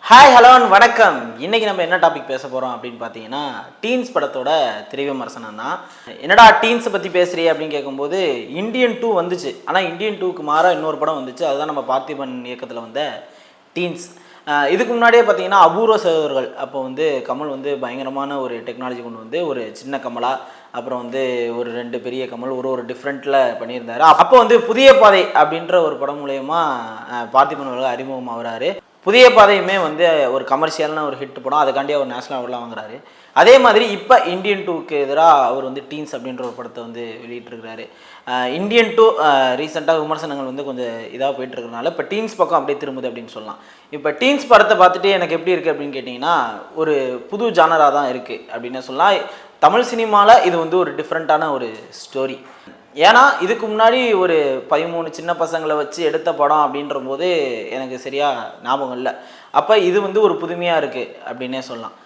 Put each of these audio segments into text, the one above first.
Hi hello வணக்கம். இன்னைக்கு நம்ம என்ன டாபிக் பேச போகிறோம் அப்படின்னு பார்த்தீங்கன்னா டீன்ஸ் படத்தோட திரை விமர்சனம் தான். என்னடா டீன்ஸை பற்றி பேசுகிறீ அப்படின்னு கேட்கும்போது இந்தியன் 2 வந்துச்சு. ஆனால் இந்தியன் 2க்கு மாறாக இன்னொரு படம் வந்துச்சு. அதுதான் நம்ம பார்த்திபன் இயக்கத்தில் வந்த டீன்ஸ். இதுக்கு முன்னாடியே பார்த்தீங்கன்னா அபூர்வ சகோதரர்கள் அப்போ வந்து கமல் வந்து பயங்கரமான ஒரு டெக்னாலஜி கொண்டு வந்து ஒரு சின்ன கமலா அப்புறம் வந்து ஒரு 2 பெரிய கமல் ஒரு டிஃப்ரெண்ட்டில் பண்ணியிருந்தாரு. அப்போ வந்து புதிய பாதை அப்படின்ற ஒரு படம் மூலயமா பார்த்திபன் அவர்கள் அறிமுகமாகறாரு. புதிய பாதையுமே வந்து ஒரு கமர்ஷியலான ஒரு ஹிட் படம். அதுக்காண்டி அவர் நேஷனல் அவார்ட்லாம் வாங்குறாரு. அதே மாதிரி இப்போ இந்தியன் 2க்கு எதிராக அவர் வந்து டீன்ஸ் அப்படின்ற ஒரு படத்தை வந்து வெளியிட்டிருக்கிறாரு. இந்தியன் 2 ரீசெண்டாக விமர்சனங்கள் வந்து கொஞ்சம் இதாக போயிட்டுருக்கனால இப்போ டீன்ஸ் பக்கம் அப்படியே திரும்புது அப்படின்னு சொல்லலாம். இப்போ டீன்ஸ் படத்தை பார்த்துட்டு எனக்கு எப்படி இருக்குது அப்படின்னு கேட்டிங்கன்னா ஒரு புது ஜானராக தான் இருக்குது அப்படின்னு சொல்லலாம். தமிழ் சினிமாவில் இது வந்து ஒரு டிஃப்ரெண்ட்டான ஒரு ஸ்டோரி. ஏன்னா இதுக்கு முன்னாடி ஒரு 13 சின்ன பசங்களை வச்சு எடுத்த படம் அப்படின்ற போது எனக்கு சரியாக ஞாபகம் இல்லை. அப்போ இது வந்து ஒரு புதுமையாக இருக்குது அப்படின்னே சொல்லலாம்.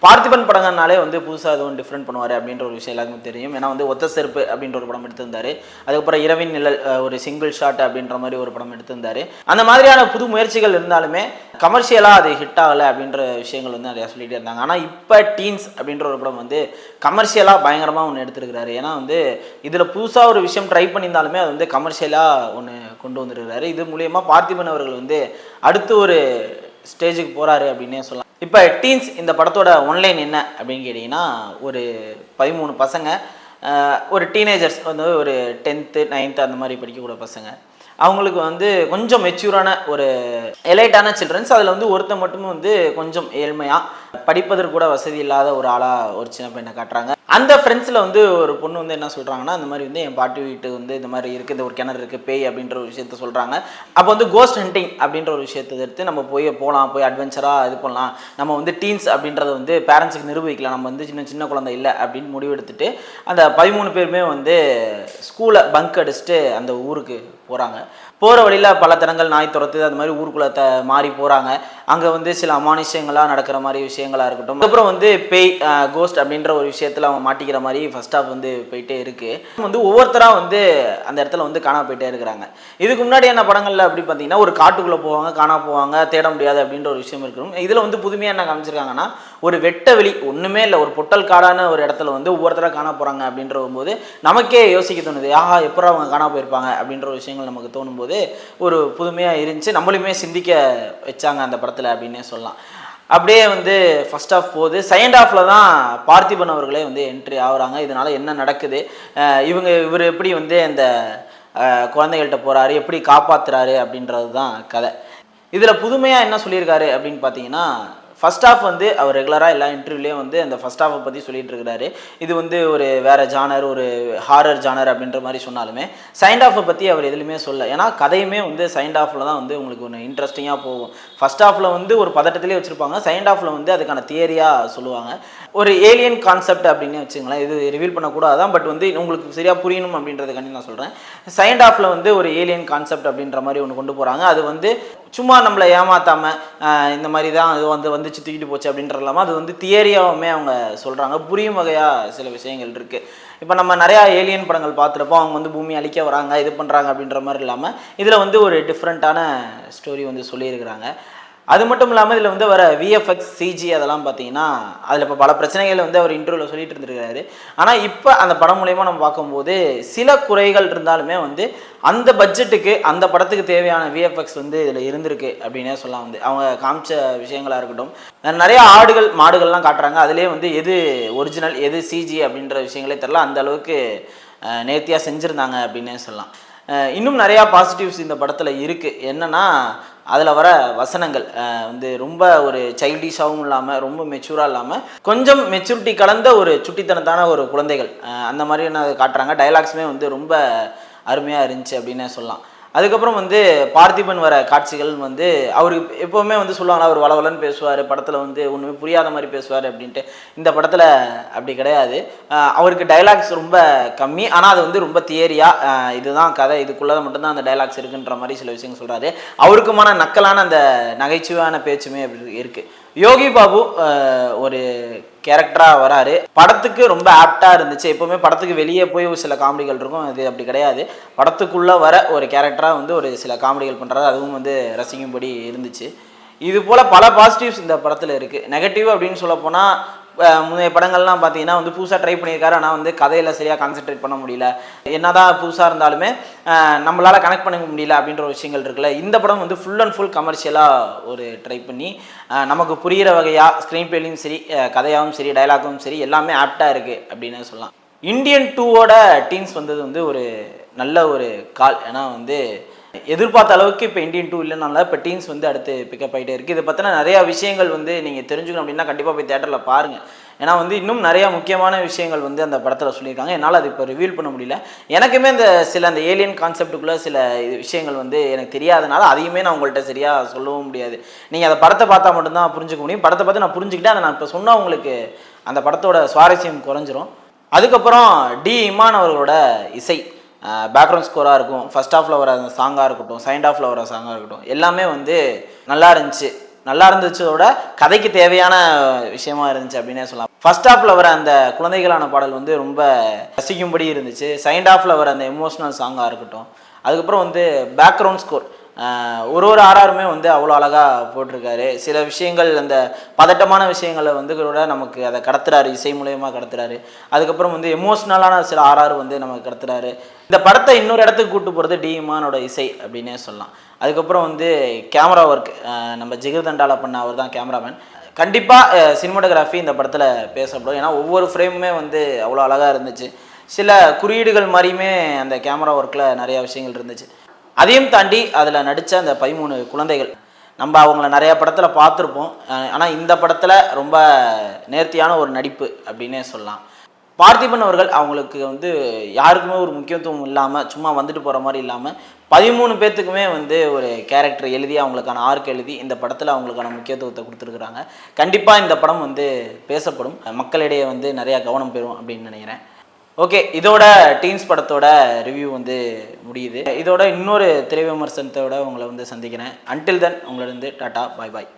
பார்த்திபன் படங்கள்னாலே வந்து புதுசாக எதுவும் டிஃப்ரெண்ட் பண்ணுவார் அப்படின்ற ஒரு விஷயம் எல்லாருக்கும் தெரியும். ஏன்னா வந்து ஒத்த செருப்பு அப்படின்ற ஒரு படம் எடுத்திருந்தார். அதுக்கப்புறம் இரவின் நிழல் ஒரு சிங்கிள் ஷாட் அப்படின்ற மாதிரி ஒரு படம் எடுத்திருந்தார். அந்த மாதிரியான புது முயற்சிகள் இருந்தாலுமே கமர்ஷியலாக அது ஹிட் ஆகலை அப்படின்ற விஷயங்கள் வந்து நிறையா சொல்லிகிட்டே இருந்தாங்க. ஆனால் இப்போ டீன்ஸ் அப்படின்ற ஒரு படம் வந்து கமர்ஷியலாக பயங்கரமாக ஒன்று எடுத்துருக்கிறாரு. ஏன்னா வந்து இதில் புதுசாக ஒரு விஷயம் ட்ரை பண்ணியிருந்தாலுமே அது வந்து கமர்ஷியலாக ஒன்று கொண்டு வந்துருக்கிறாரு. இது மூலயமா பார்த்திபன் அவர்கள் வந்து அடுத்து ஒரு ஸ்டேஜுக்கு போகிறாரு அப்படின்னே சொல்லலாம். இப்போ டீன்ஸ் இந்த படத்தோட ஒன்லைன் என்ன அப்படின்னு கேட்டிங்கன்னா ஒரு 13 பசங்க ஒரு டீனேஜர்ஸ் வந்து ஒரு 10th 9th அந்த மாதிரி படிக்கக்கூடிய பசங்க. அவங்களுக்கு வந்து கொஞ்சம் மெச்சூரான ஒரு எலைட்டான சில்ட்ரன்ஸ். அதில் வந்து ஒருத்தர் மட்டும் வந்து கொஞ்சம் ஏழ்மையாக படிப்பதற்கு கூட வசதி இல்லாத ஒரு ஆளாக ஒரு சின்ன பையனை காட்டுறாங்க. அந்த ஃப்ரெண்ட்ஸில் வந்து ஒரு பொண்ணு வந்து என்ன சொல்கிறாங்கன்னா இந்த மாதிரி வந்து என் பாட்டி வீட்டு வந்து இந்த மாதிரி இருக்குது, இந்த ஒரு கிணறு இருக்குது, பேய் அப்படின்ற ஒரு விஷயத்த சொல்கிறாங்க. அப்போ வந்து கோஸ்ட் ஹண்டிங் அப்படின்ற ஒரு விஷயத்தை எடுத்து நம்ம போய் அட்வென்ச்சராக இது பண்ணலாம். நம்ம வந்து டீன்ஸ் அப்படின்றத வந்து பேரண்ட்ஸுக்கு நிரூபிக்கலாம். நம்ம வந்து சின்ன குழந்தை இல்லை அப்படின்னு முடிவெடுத்துட்டு அந்த 13 பேருமே வந்து ஸ்கூலை பங்க் அடிச்சுட்டு அந்த ஊருக்கு போகிறாங்க. போகிற வழியில் பல தரங்கள் நாய் துரத்துது, அந்த மாதிரி ஊருக்குள்ளே மாறி போகிறாங்க. அங்கே வந்து சில அமானுஷங்களாக நடக்கிற மாதிரி விஷயங்களாக இருக்கட்டும். அதுக்கப்புறம் வந்து பேய் கோஸ்ட் அப்படின்ற ஒரு விஷயத்தில் அவங்க மாட்டிக்கிற மாதிரி ஃபர்ஸ்ட் ஹாஃப் வந்து போயிட்டே இருக்குது. வந்து ஒவ்வொருத்தராக வந்து அந்த இடத்துல வந்து காணா போயிட்டே இருக்கிறாங்க. இதுக்கு முன்னாடி என்ன படங்களில் அப்படி பார்த்தீங்கன்னா ஒரு காட்டுக்குள்ளே போவாங்க, காணா போவாங்க, தேட முடியாது அப்படின்ற ஒரு விஷயம் இருக்கணும். இதில் வந்து புதுமையாக என்ன காமிச்சிருக்காங்கன்னா ஒரு வெட்ட வெளி ஒன்றுமே இல்லை, ஒரு பொட்டல் காடான ஒரு இடத்துல வந்து ஒவ்வொருத்தராக காணா போகிறாங்க அப்படின்ற போது நமக்கே யோசிக்க தோணுது, எப்போ அவங்க காணா போயிருப்பாங்க அப்படின்ற ஒரு விஷயங்கள் நமக்கு தோணும் போது ஒரு புதுமையாக இருந்துச்சு. நம்மளுமே சிந்திக்க வச்சாங்க அந்த படத்தில் அப்படின்னே சொல்லலாம். அப்படியே வந்து ஃபர்ஸ்ட் ஹாஃப் போகுது. செகண்ட் ஹாஃபில் தான் பார்த்திபன் அவர்களே வந்து என்ட்ரி ஆகுறாங்க. இதனால் என்ன நடக்குது, இவர் எப்படி வந்து அந்த குழந்தைகள்கிட்ட போகிறாரு, எப்படி காப்பாற்றுறாரு அப்படின்றது தான் கதை. இதில் புதுமையாக என்ன சொல்லியிருக்காரு அப்படின்னு பார்த்தீங்கன்னா ஃபர்ஸ்ட் ஹாஃப் வந்து அவர் ரெகுலராக எல்லா இன்டர்வியூலேயும் வந்து அந்த ஃபர்ஸ்ட் ஹாஃபை பற்றி சொல்லிட்டு இருக்கிறாரு. இது வந்து ஒரு வேறு ஜானர், ஒரு ஹாரர் ஜானர் அப்படின்ற மாதிரி சொன்னாலுமே செகண்ட் ஹாஃபை பற்றி அவர் எதுலையுமே சொல்ல. ஏன்னா கதையுமே வந்து செகண்ட் ஹாஃபில் தான் வந்து உங்களுக்கு ஒன்று இன்ட்ரெஸ்டிங்காக போகும். ஃபர்ஸ்ட் ஹாஃபில் வந்து ஒரு பதட்டத்திலே வச்சுருப்பாங்க, செகண்ட் ஹாஃபில் வந்து அதுக்கான தியரியாக சொல்லுவாங்க. ஒரு ஏலியன் கான்செப்ட் அப்படின்னு வச்சுங்களேன். இது ரிவீல் பண்ணக்கூடாதான், பட் வந்து உங்களுக்கு சரியாக புரியணும் அப்படின்றதுக்காண்டி நான் சொல்கிறேன். செகண்ட் ஹாஃபில் வந்து ஒரு ஏலியன் கான்செப்ட் அப்படின்ற மாதிரி ஒன்று கொண்டு போகிறாங்க. அது வந்து சும்மா நம்மளை ஏமாற்றாமல் இந்த மாதிரி தான் அது வந்துச்சு தூக்கிட்டு போச்சு அப்படின்ற இல்லாமல் அது வந்து தியரியாகவுமே அவங்க சொல்கிறாங்க. புரியும் வகையாக சில விஷயங்கள் இருக்குது. இப்போ நம்ம நிறையா ஏலியன் படங்கள் பார்த்துருப்போம், அவங்க வந்து பூமி அழிக்க வராங்க, இது பண்ணுறாங்க அப்படின்ற மாதிரி இல்லாமல் இதில் வந்து ஒரு டிஃப்ரெண்ட்டான ஸ்டோரி வந்து சொல்லியிருக்கிறாங்க. அது மட்டும் இல்லாமல் இதில் வந்து வர விஎஃப்எக்ஸ் சிஜி அதெல்லாம் பார்த்தீங்கன்னா அதில் இப்போ பல பிரச்சனைகள் வந்து அவர் இன்டர்வியூவில் சொல்லிட்டு இருந்திருக்காரு. ஆனால் இப்போ அந்த படம் மூலயமா நம்ம பார்க்கும்போது சில குறைகள் இருந்தாலுமே வந்து அந்த பட்ஜெட்டுக்கு அந்த படத்துக்கு தேவையான விஎஃப்எக்ஸ் வந்து இதில் இருந்திருக்கு அப்படின்னே சொல்லலாம். வந்து அவங்க காமிச்ச விஷயங்களாக இருக்கட்டும், நிறைய ஆடுகள் மாடுகள்லாம் காட்டுறாங்க. அதுலேயே வந்து எது ஒரிஜினல் எது சிஜி அப்படின்ற விஷயங்களே தெரில, அந்த அளவுக்கு நேர்த்தியாக செஞ்சுருந்தாங்க அப்படின்னே சொல்லலாம். இன்னும் நிறையா பாசிட்டிவ்ஸ் இந்த படத்தில் இருக்குது. என்னென்னா அதில் வர வசனங்கள் வந்து ரொம்ப ஒரு சைல்டிஷாகவும் இல்லாமல் ரொம்ப மெச்சூராக இல்லாமல் கொஞ்சம் மெச்சூரிட்டி கலந்த ஒரு சுட்டித்தனத்தான ஒரு குழந்தைகள் அந்த மாதிரியான காட்டுறாங்க. டைலாக்ஸுமே வந்து ரொம்ப அருமையாக இருந்துச்சு அப்படின்னே சொல்லலாம். அதுக்கப்புறம் வந்து பார்த்திபன் வர காட்சிகள் வந்து அவருக்கு எப்போவுமே வந்து சொல்லுவாங்களா, அவர் வளவலன்னு பேசுவார், படத்தில் வந்து ஒன்றுமே புரியாத மாதிரி பேசுவார் அப்படின்ட்டு. இந்த படத்தில் அப்படி கிடையாது. அவருக்கு டைலாக்ஸ் ரொம்ப கம்மி, ஆனால் அது வந்து ரொம்ப தியரியாக இதுதான் கதை, இதுக்குள்ளே மட்டும்தான் அந்த டைலாக்ஸ் இருக்குன்ற மாதிரி சில விஷயங்கள் சொல்கிறாரு. அவருக்குமான நக்கலான அந்த நகைச்சுவையான பேச்சுமே அப்படி இருக்குது. யோகி பாபு ஒரு கேரக்டராக வராரு. படத்துக்கு ரொம்ப ஆப்டாக இருந்துச்சு. எப்போவுமே படத்துக்கு வெளியே போய் சில காமெடிகள் இருக்கும், அது அப்படி கிடையாது. படத்துக்குள்ளே வர ஒரு கேரக்டராக வந்து ஒரு சில காமெடிகள் பண்ணுறாரு, அதுவும் வந்து ரசிக்கும்படி இருந்துச்சு. இது போல் பல பாசிட்டிவ்ஸ் இந்த படத்தில் இருக்குது. நெகட்டிவ் அப்படின்னு சொல்ல போனால் முந்தைய படங்கள்லாம் பார்த்தீங்கன்னா வந்து புதுசாக ட்ரை பண்ணியிருக்காரு, ஆனால் வந்து கதையில் சரியாக கான்சென்ட்ரேட் பண்ண முடியல, என்னதான் புதுசாக இருந்தாலுமே நம்மளால் கனெக்ட் பண்ண முடியல அப்படின்ற ஒரு விஷயங்கள் இருக்குல்ல. இந்த படம் வந்து ஃபுல் அண்ட் ஃபுல் கமர்ஷியலாக ஒரு ட்ரை பண்ணி நமக்கு புரிகிற வகையாக ஸ்க்ரீன் பிளேலையும் சரி, கதையாகவும் சரி, டைலாகும் சரி, எல்லாமே ஆப்டாக இருக்குது அப்படின்னு சொல்லலாம். இந்தியன் 2வோட டீன்ஸ் வந்தது வந்து ஒரு நல்ல ஒரு கால். ஏன்னா வந்து எதிர்பார்த்த அளவுக்கு இப்போ இந்தியன் 2 இல்லைனால இப்போ டீன்ஸ் வந்து அடுத்து பிக்கப் ஆகிட்டே இருக்குது. இதை பற்றின நிறையா விஷயங்கள் வந்து நீங்கள் தெரிஞ்சுக்கணும் அப்படின்னா கண்டிப்பாக போய் தேட்டரில் பாருங்கள். ஏன்னா வந்து இன்னும் நிறையா முக்கியமான விஷயங்கள் வந்து அந்த படத்தில் சொல்லியிருக்காங்க. என்னால் அது இப்போ ரிவீல் பண்ண முடியல. எனக்குமே அந்த ஏலியன் கான்செப்டுக்குள்ளே சில விஷயங்கள் வந்து எனக்கு தெரியாதனால அதையுமே நான் உங்கள்கிட்ட சரியாக சொல்லவும் முடியாது. நீங்கள் அந்த படத்தை பார்த்தா மட்டும்தான் புரிஞ்சுக்க முடியும். படத்தை பார்த்து நான் புரிஞ்சுக்கிட்டேன். அதை நான் இப்போ சொன்னால் உங்களுக்கு அந்த படத்தோட சுவாரஸ்யம் குறைஞ்சிரும். அதுக்கப்புறம் இமான் அவர்களோட இசை, பேக்ரவுண்ட் ஸ்கோராக இருக்கும், ஃபர்ஸ்ட் ஹாஃபில் வர அந்த சாங்காக இருக்கட்டும், செகண்ட் ஹாஃபில் வர சாங்காக இருக்கட்டும், எல்லாமே வந்து நல்லா இருந்துச்சு. நல்லா இருந்துச்சதோட கதைக்கு தேவையான விஷயமா இருந்துச்சு அப்படின்னே சொல்லலாம். ஃபர்ஸ்ட் ஹாஃபில் வர அந்த குழந்தைகளான பாடல் வந்து ரொம்ப ரசிக்கும்படி இருந்துச்சு. செகண்ட் ஹாஃபில் வர அந்த எமோஷ்னல் சாங்காக இருக்கட்டும், அதுக்கப்புறம் வந்து பேக்ரவுண்ட் ஸ்கோர் ஒரு ஆர்ஆருமே வந்து அவ்வளோ அழகாக போட்டிருக்காரு. சில விஷயங்கள் அந்த பதட்டமான விஷயங்களை வந்து கூட நமக்கு அதை கடத்துறாரு, இசை மூலயமா கடத்துறாரு. அதுக்கப்புறம் வந்து எமோஷ்னலான சில ஆர்ஆர் வந்து நமக்கு கடத்துறாரு. இந்த படத்தை இன்னொரு இடத்துக்கு கூட்டு போகிறது இமானோட இசை அப்படின்னே சொல்லலாம். அதுக்கப்புறம் வந்து கேமரா ஒர்க், நம்ம ஜிகர்தண்டால பண்ண அவர் தான் கேமராமேன். கண்டிப்பாக சினிமாட்டோகிராஃபி இந்த படத்தில் பேசப்படும். ஏன்னா ஒவ்வொரு ஃப்ரேமுமே வந்து அவ்வளோ அழகாக இருந்துச்சு. சில குறியீடுகள் மாதிரியுமே அந்த கேமரா ஒர்க்கில் நிறையா விஷயங்கள் இருந்துச்சு. அதையும் தாண்டி அதில் நடித்த அந்த 13 குழந்தைகள், நம்ம அவங்கள நிறையா படத்தில் பார்த்துருப்போம். ஆனால் இந்த படத்தில் ரொம்ப நேர்த்தியான ஒரு நடிப்பு அப்படின்னே சொல்லலாம். பார்த்திபன் அவர்கள் அவங்களுக்கு வந்து யாருக்குமே ஒரு முக்கியத்துவம் இல்லாமல் சும்மா வந்துட்டு போகிற மாதிரி இல்லாமல் 13 பேர்த்துக்குமே வந்து ஒரு கேரக்டர் எழுதி அவங்களுக்கான ஆர்க் எழுதி இந்த படத்தில் அவங்களுக்கான முக்கியத்துவத்தை கொடுத்துருக்குறாங்க. கண்டிப்பாக இந்த படம் வந்து பேசப்படும், மக்களிடையே வந்து நிறையா கவனம் பெறும் அப்படின்னு நினைக்கிறேன். ஓகே, இதோட டீன்ஸ் படத்தோட ரிவ்யூ வந்து முடியுது. இதோட இன்னொரு திரை விமர்சனத்தோட உங்களை வந்து சந்திக்கிறேன். அன்டில் தென் உங்களிடம் டாட்டா, பாய் பாய்.